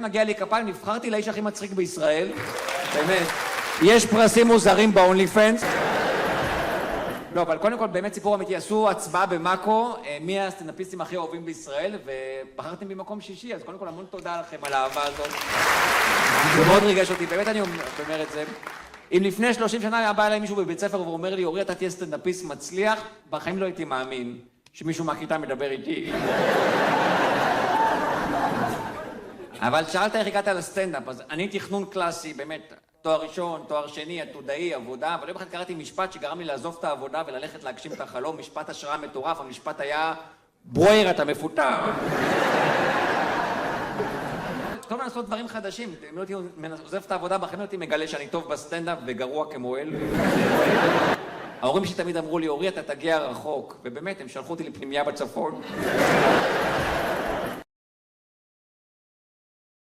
מגיע לי כפיים, נבחרתי לאיש הכי מצחיק בישראל. באמת. יש פרסים מוזרים באונלי פרנדס. לא, אבל קודם כל, באמת סיפור אמיתי, עשו הצבעה במאקו, מי הסטנדאפיסטים הכי אוהבים בישראל, ובחרתם במקום שישי, אז קודם כל המון תודה לכם על האהבה הזאת. זה מאוד ריגש אותי, באמת אני אומר את זה. אם לפני 30 שנה היה בא אליי מישהו בבית ספר ואומר לי, אורי, אתה תהיה סטנדאפיסט מצליח, בחיים לא הייתי מאמין שמישהו מהכיתה מדבר איתי. אבל שאלת איך הגעת לסטנדאפ, אז אני תכנון קלאסי, באמת, תואר ראשון, תואר שני, עתודאי, עבודה, אבל יום אחד קראתי משפט שגרם לי לעזוב את העבודה וללכת להגשים את החלום, משפט השראה מטורף, המשפט היה, ברואר, אתה מפוטר. טוב לעשות דברים חדשים, אם לא הייתי עוזב את העבודה, בחיים לא הייתי מגלה שאני טוב בסטנדאפ וגרוע כמו אל. ההורים שלי תמיד אמרו לי, אורי, אתה תגיע רחוק, ובאמת, הם שלחו אותי לפנימיה בצפון.